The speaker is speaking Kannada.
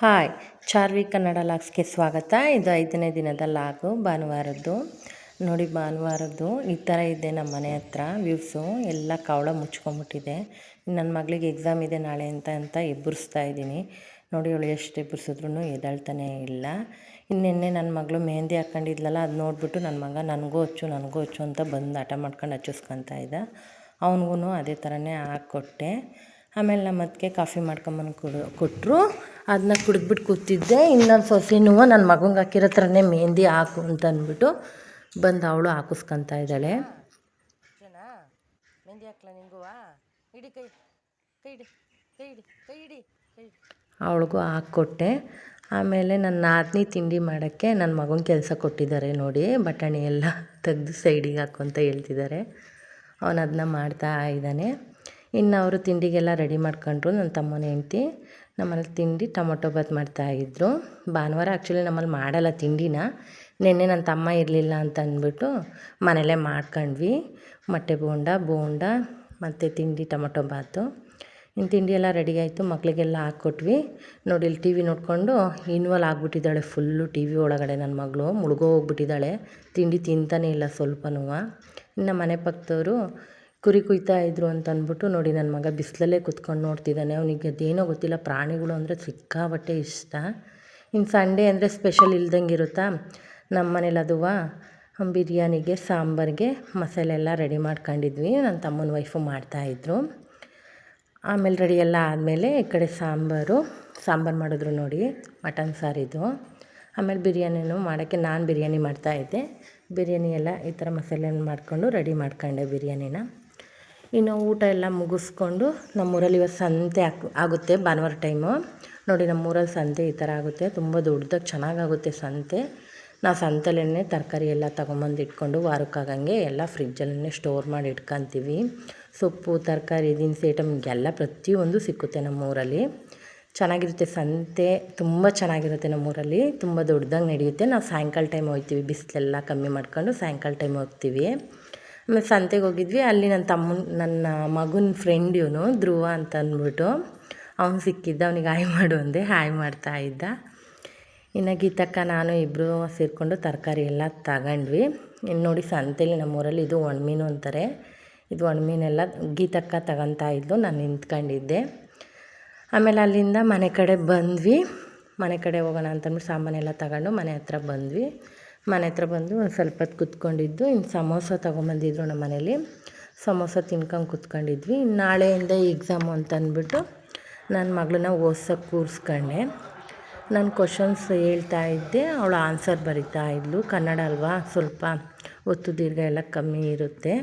ಹಾಯ್, ಚಾರ್ವಿ ಕನ್ನಡ ಲಾಗ್ಸ್ಗೆ ಸ್ವಾಗತ. ಇದು 5ನೇ ದಿನದ ಲಾಗು, ಭಾನುವಾರದ್ದು. ನೋಡಿ, ಭಾನುವಾರದ್ದು ಈ ಥರ ಇದೆ ನಮ್ಮ ಮನೆ ಹತ್ರ ವ್ಯೂಸು. ಎಲ್ಲ ಕವಳ ಮುಚ್ಕೊಂಬಿಟ್ಟಿದೆ. ನನ್ನ ಮಗಳಿಗೆ ಎಕ್ಸಾಮ್ ಇದೆ ನಾಳೆ ಅಂತ ಎಬ್ಬರಿಸ್ತಾ ಇದ್ದೀನಿ. ನೋಡಿ, ಅವಳು ಎಷ್ಟು ಎಬ್ಬರಿಸಿದ್ರು ಎದ್ದೇಳ್ತಾನೆ ಇಲ್ಲ. ನಿನ್ನೆ ನನ್ನ ಮಗಳು ಮೆಹಂದಿ ಹಾಕ್ಕೊಂಡಿದ್ಲಲ್ಲ, ಅದು ನೋಡಿಬಿಟ್ಟು ನನ್ನ ಮಗ ನನಗೂ ಹಚ್ಚು ಅಂತ ಬಂದು ಹಠ ಮಾಡ್ಕೊಂಡು ಹಚ್ಚಿಸ್ಕೊತಾ ಇದ್ದ. ಅವನಿಗೂ ಅದೇ ಥರನೇ ಹಾಕ್ಕೊಟ್ಟೆ. ಆಮೇಲೆ ನಮ್ಮ ಅದಕ್ಕೆ ಕಾಫಿ ಮಾಡ್ಕೊಂಬಂದು ಕೊಟ್ಟರು. ಅದನ್ನ ಕುಡಿದ್ಬಿಟ್ಟು ಕೂತಿದ್ದೆ. ಇನ್ನೊಂದು ಸೊಸೆನೂ ನನ್ನ ಮಗಂಗೆ ಹಾಕಿರೋ ಥರನೇ ಮೆಹಂದಿ ಹಾಕು ಅಂತ ಅಂದ್ಬಿಟ್ಟು ಬಂದು ಅವಳು ಹಾಕಿಸ್ಕೊತಾ ಇದ್ದಾಳೆ. ಮೆಹಂದಿ ಹಾಕ್ಲಾ ನಿಂಗೂ? ಇಡಿ ಕೈ ಕೈ ಇಡಿ ಕೈ ಇಡಿ ಕೈ ಇಡಿ ಕೈ ಇಡಿ. ಅವಳಿಗೂ ಹಾಕ್ಕೊಟ್ಟೆ. ಆಮೇಲೆ ನನ್ನ ನಾದಿನಿ ತಿಂಡಿ ಮಾಡೋಕ್ಕೆ ನನ್ನ ಮಗನ ಕೆಲಸ ಕೊಟ್ಟಿದ್ದಾರೆ. ನೋಡಿ, ಬಟಾಣಿ ಎಲ್ಲ ತೆಗೆದು ಸೈಡಿಗೆ ಹಾಕು ಅಂತ ಹೇಳ್ತಿದ್ದಾರೆ. ಅವನು ಅದನ್ನ ಮಾಡ್ತಾ ಇದ್ದಾನೆ. ಇನ್ನು ಅವರು ತಿಂಡಿಗೆಲ್ಲ ರೆಡಿ ಮಾಡ್ಕೊಂಡ್ರು. ನನ್ನ ತಮ್ಮನ ಹೆಂಡ್ತಿ ನಮ್ಮಲ್ಲಿ ತಿಂಡಿ ಟೊಮೊಟೊ ಬಾತ್ ಮಾಡ್ತಾಯಿದ್ರು. ಭಾನುವಾರ ಆ್ಯಕ್ಚುಲಿ ನಮ್ಮಲ್ಲಿ ಮಾಡಲ್ಲ ತಿಂಡಿನ. ನಿನ್ನೆ ನನ್ನ ತಮ್ಮ ಇರಲಿಲ್ಲ ಅಂತ ಅಂದ್ಬಿಟ್ಟು ಮನೆಯಲ್ಲೇ ಮಾಡ್ಕೊಂಡ್ವಿ. ಮೊಟ್ಟೆ ಬೋಂಡ ಮತ್ತು ತಿಂಡಿ ಟೊಮೊಟೊ ಬಾತು. ಇನ್ನು ತಿಂಡಿ ಎಲ್ಲ ರೆಡಿ ಆಯಿತು. ಮಕ್ಕಳಿಗೆಲ್ಲ ಹಾಕ್ಕೊಟ್ವಿ. ನೋಡಿ, ಇಲ್ಲಿ ಟಿ ವಿ ನೋಡಿಕೊಂಡು ಇನ್ವಾಲ್ವ್ ಆಗಿಬಿಟ್ಟಿದ್ದಾಳೆ ಫುಲ್ಲು. ಟಿ ವಿ ಒಳಗಡೆ ನನ್ನ ಮಗಳು ಮುಳುಗೋಗ್ಬಿಟ್ಟಿದ್ದಾಳೆ. ತಿಂಡಿ ತಿಂತಾನೇ ಇಲ್ಲ ಸ್ವಲ್ಪನೂ. ಇನ್ನು ಮನೆ ಪಕ್ಕದವರು ಕುರಿ ಕುಯ್ತಾ ಇದ್ರು ಅಂತ ಅಂದ್ಬಿಟ್ಟು ನೋಡಿ, ನನ್ನ ಮಗ ಬಿಸಿಲಲ್ಲೇ ಕುತ್ಕೊಂಡು ನೋಡ್ತಿದ್ದಾನೆ. ಅವನಿಗೆ ಅದೇನೋ ಗೊತ್ತಿಲ್ಲ, ಪ್ರಾಣಿಗಳು ಅಂದರೆ ಸಿಕ್ಕಾಪಟ್ಟೆ ಇಷ್ಟ. ಇನ್ನು ಸಂಡೇ ಅಂದರೆ ಸ್ಪೆಷಲ್ ಇಲ್ದಂಗೆ ಇರುತ್ತಾ. ನಮ್ಮ ಮನೇಲಿ ಅದುವ ಬಿರಿಯಾನಿಗೆ ಸಾಂಬಾರಿಗೆ ಮಸಾಲೆ ಎಲ್ಲ ರೆಡಿ ಮಾಡ್ಕೊಂಡಿದ್ವಿ. ನನ್ನ ತಮ್ಮನ ವೈಫು ಮಾಡ್ತಾಯಿದ್ರು. ಆಮೇಲೆ ರೆಡಿ ಎಲ್ಲ ಆದಮೇಲೆ ಈ ಕಡೆ ಸಾಂಬಾರು ಮಾಡಿದ್ರು ನೋಡಿ, ಮಟನ್ ಸಾರಿದು. ಆಮೇಲೆ ಬಿರಿಯಾನಿನೂ ಮಾಡೋಕ್ಕೆ ನಾನು ಬಿರಿಯಾನಿ ಮಾಡ್ತಾಯಿದ್ದೆ. ಬಿರಿಯಾನಿ ಎಲ್ಲ ಈ ಥರ ಮಸಾಲೆ ಮಾಡಿಕೊಂಡು ರೆಡಿ ಮಾಡ್ಕೊಂಡೆ ಬಿರಿಯಾನಿನ. ಇನ್ನು ಊಟ ಎಲ್ಲ ಮುಗಿಸ್ಕೊಂಡು ನಮ್ಮೂರಲ್ಲಿ ಇವತ್ತು ಸಂತೆ ಆಗುತ್ತೆ ಭಾನುವಾರ ಟೈಮು. ನೋಡಿ, ನಮ್ಮೂರಲ್ಲಿ ಸಂತೆ ಈ ಥರ ಆಗುತ್ತೆ. ತುಂಬ ದೊಡ್ಡದಾಗಿ ಚೆನ್ನಾಗಾಗುತ್ತೆ ಸಂತೆ. ನಾವು ಸಂತೆಯಲ್ಲೇ ತರಕಾರಿ ಎಲ್ಲ ತೊಗೊಂಬಂದು ಇಟ್ಕೊಂಡು ವಾರಕ್ಕಾಗಂಗೆ ಎಲ್ಲ ಫ್ರಿಜ್ಜಲ್ಲೇ ಸ್ಟೋರ್ ಮಾಡಿ ಇಟ್ಕೊತೀವಿ. ಸೊಪ್ಪು, ತರಕಾರಿ, ದಿನಸಿ ಐಟಮ್ ಎಲ್ಲ ಪ್ರತಿಯೊಂದು ಸಿಕ್ಕುತ್ತೆ ನಮ್ಮೂರಲ್ಲಿ. ಚೆನ್ನಾಗಿರುತ್ತೆ ಸಂತೆ, ತುಂಬ ಚೆನ್ನಾಗಿರುತ್ತೆ ನಮ್ಮೂರಲ್ಲಿ. ತುಂಬ ದೊಡ್ಡದಾಗಿ ನಡೆಯುತ್ತೆ. ನಾವು ಸಾಯಂಕಾಲ ಟೈಮ್ ಹೋಗ್ತೀವಿ, ಬಿಸಿಲೆಲ್ಲ ಕಮ್ಮಿ ಮಾಡ್ಕೊಂಡು ಸಾಯಂಕಾಲ ಟೈಮ್ ಹೋಗ್ತೀವಿ. ಆಮೇಲೆ ಸಂತೆಗೆ ಹೋಗಿದ್ವಿ. ಅಲ್ಲಿ ನನ್ನ ಮಗನ ಫ್ರೆಂಡ್ ಇವನು ಧ್ರುವ ಅಂತ ಅಂದ್ಬಿಟ್ಟು ಅವನು ಸಿಕ್ಕಿದ್ದ. ಅವನಿಗೆ ಹಾಯ್ ಮಾಡು ಅಂದೆ, ಹಾಯ್ ಮಾಡ್ತಾಯಿದ್ದ. ಇನ್ನು ಗೀತಕ್ಕ ನಾನು ಇಬ್ಬರು ಸೇರಿಕೊಂಡು ತರಕಾರಿ ಎಲ್ಲ ತಗೊಂಡ್ವಿ. ಇನ್ನು ನೋಡಿ, ಸಂತೆಯಲ್ಲಿ ನಮ್ಮೂರಲ್ಲಿ ಇದು ಒಣಮೀನು ಅಂತಾರೆ. ಇದು ಒಣಮೀನೆಲ್ಲ ಗೀತಕ್ಕ ತಗೊತಾ ಇದ್ಲು, ನಾನು ನಿಂತ್ಕೊಂಡಿದ್ದೆ. ಆಮೇಲೆ ಅಲ್ಲಿಂದ ಮನೆ ಕಡೆ ಬಂದ್ವಿ. ಮನೆ ಕಡೆ ಹೋಗೋಣ ಅಂತಂದ್ಬಿಟ್ಟು ಸಾಮಾನೆಲ್ಲ ತಗೊಂಡು ಮನೆ ಹತ್ರ ಬಂದ್ವಿ. ಮನೆ ಹತ್ರ ಬಂದು ಒಂದು ಸ್ವಲ್ಪ ಹೊತ್ತು ಕುತ್ಕೊಂಡಿದ್ದು. ಇನ್ನು ಸಮೋಸ ತೊಗೊಂಬಂದಿದ್ರು ನಮ್ಮ ಮನೇಲಿ. ಸಮೋಸ ತಿನ್ಕೊಂಡು ಕುತ್ಕೊಂಡಿದ್ವಿ. ಇನ್ನು ನಾಳೆಯಿಂದ ಎಕ್ಸಾಮು ಅಂತ ಅಂದ್ಬಿಟ್ಟು ನನ್ನ ಮಗಳನ್ನ ಓದ್ಸೋಕ್ಕೆ ಕೂರಿಸ್ಕೊಂಡೆ. ನಾನು ಕ್ವಶನ್ಸ್ ಹೇಳ್ತಾ ಇದ್ದೆ, ಅವಳು ಆನ್ಸರ್ ಬರಿತಾ ಇದ್ಲು. ಕನ್ನಡ ಅಲ್ವಾ, ಸ್ವಲ್ಪ ಒತ್ತು ದೀರ್ಘ ಎಲ್ಲ ಕಮ್ಮಿ ಇರುತ್ತೆ.